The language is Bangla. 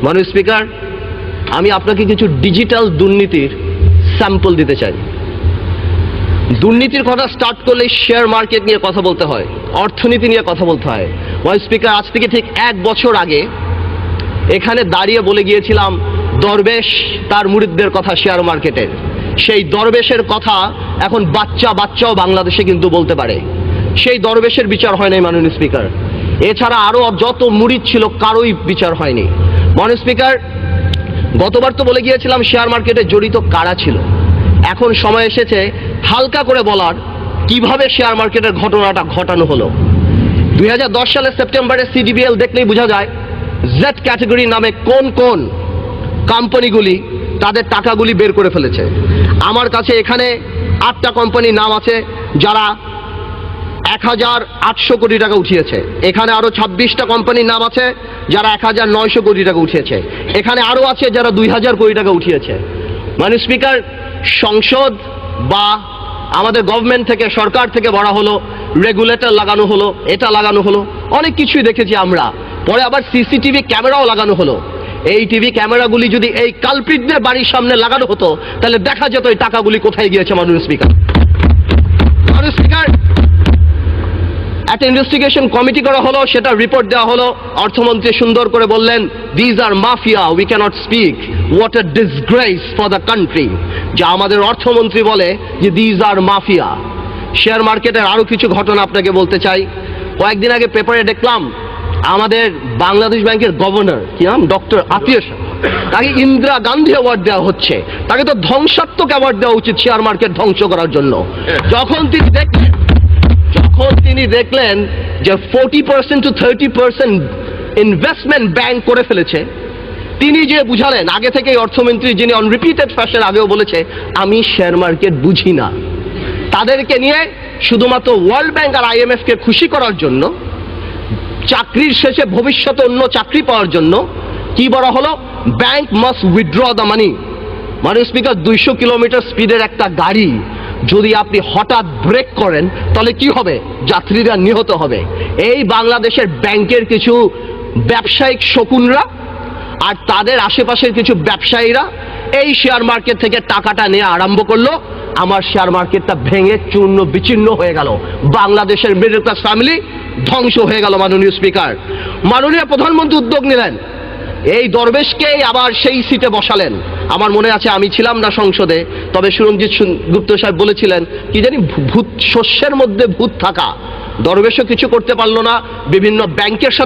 মাননীয় স্পিকার, আমি আপনাকে কিছু ডিজিটাল দুর্নীতির স্যাম্পল দিতে চাই। দুর্নীতির কথা স্টার্ট করলে শেয়ার মার্কেট নিয়ে কথা বলতে হয়, অর্থনীতি নিয়ে কথা বলতে হয়। মাননীয় স্পিকার, আজ থেকে ঠিক 1 বছর আগে এখানে দাঁড়িয়ে বলে গিয়েছিলাম দরবেশ তার মুরিদদের কথা শেয়ার মার্কেটের। সেই দরবেশের কথা এখন বাচ্চাও বাংলাদেশে কিন্তু বলতে পারে। সেই দরবেশের বিচার হয় নাই মাননীয় স্পিকার। এছাড়া আরো যত মুরিদ ছিল কারোই বিচার হয়নি। মাননীয় স্পিকার, গতবার তো বলে গিয়েছিলাম শেয়ার মার্কেটে জড়িত কারা ছিল। এখন সময় এসেছে হালকা করে বলার কিভাবে শেয়ার মার্কেটের ঘটনাটা ঘটানো হলো। 2010 সালের সেপ্টেম্বরে সিডিবিএল দেখলেই বোঝা যায় জেড ক্যাটাগরি নামে কোন কোন কোম্পানিগুলি তাদের টাকাগুলি বের করে ফেলেছে। আমার কাছে এখানে 8টা কোম্পানির নাম আছে যারা 1800 কোটি টাকা উঠিয়েছে। এখানে আরো 26টা কোম্পানির নাম আছে যারা 1900 কোটি টাকা উঠিয়েছে। এখানে আরো আছে যারা 2000 কোটি টাকা উঠিয়েছে। মাননীয় স্পিকার, সংসদ বা আমাদের গভর্নমেন্ট থেকে, সরকার থেকে বলা হলো, রেগুলেটর লাগানো হলো, এটা লাগানো হলো, অনেক কিছুই দেখেছি আমরা। পরে আবার সিসিটিভি ক্যামেরাও লাগানো হলো। এই টিভি ক্যামেরাগুলি যদি এই কালপ্রিটদের বাড়ির সামনে লাগানো হতো তাহলে দেখা যেত এই টাকাগুলি কোথায় গিয়েছে। মাননীয় স্পিকার, একটা ইনভেস্টিগেশন কমিটি করা হলো, সেটা রিপোর্ট দেওয়া হলো। অর্থমন্ত্রী সুন্দর করে বললেন, these are mafia, we cannot speak, what a disgrace for the country. যা আমাদের অর্থমন্ত্রী বলে যে দিজ আর মাফিয়া। শেয়ার মার্কেটের আরো কিছু ঘটনা আপনাকে বলতে চাই। কয়েকদিন আগে পেপারে দেখলাম আমাদের বাংলাদেশ ব্যাংকের গভর্নর, কি নাম, ডক্টর আতিয়া শাহ, তাকে ইন্দিরা গান্ধী অ্যাওয়ার্ড দেওয়া হচ্ছে। তাকে তো ধ্বংসাত্মক অ্যাওয়ার্ড দেওয়া উচিত শেয়ার মার্কেট ধ্বংস করার জন্য। যখন তিনি দেখলেন যে 40% to 30% ইনভেস্টমেন্ট ব্যাংক করে ফেলেছে, তিনি যে বুঝালেন, আগে থেকেই অর্থমন্ত্রী যিনি অন রিপিটেড ফ্যাশন আগেও বলেছে আমি শেয়ার মার্কেট বুঝি না, তাদেরকে নিয়ে শুধুমাত্র ওয়ার্ল্ড ব্যাংক আর IMF কে খুশি করার জন্য, চাকরির শেষে ভবিষ্যতে অন্য চাকরি পাওয়ার জন্য কি বলা হলো, bank must withdraw the money. মাননীয় স্পিকার, 200 কিলোমিটার স্পিডের একটা গাড়ি যদি আপনি হঠাৎ ব্রেক করেন তাহলে কি হবে? যাত্রীরা নিহত হবে। এই বাংলাদেশের ব্যাংকের কিছু ব্যবসায়িক শকুনরা আর তাদের আশেপাশের কিছু ব্যবসায়ীরা এই শেয়ার মার্কেট থেকে টাকাটা নিয়ে আরম্ভ করলো। আমার শেয়ার মার্কেটটা ভেঙে চূর্ণ বিচ্ছিন্ন হয়ে গেল, বাংলাদেশের মিডল ক্লাস ফ্যামিলি ধ্বংস হয়ে গেল। মাননীয় স্পিকার, মাননীয় প্রধানমন্ত্রী উদ্যোগ নিলেন, এই দরবেশকেই আবার সেই সিটে বসালেন। আমার মনে আছে, আমি ছিলাম না সংসদে, তবে সুরঞ্জিত গুপ্ত সাহেব বলেছিলেন কি জানি, ভূত শস্যের মধ্যে ভূত থাকা। দরবেশও কিছু করতে পারলো না, বিভিন্ন ব্যাংকের সাথে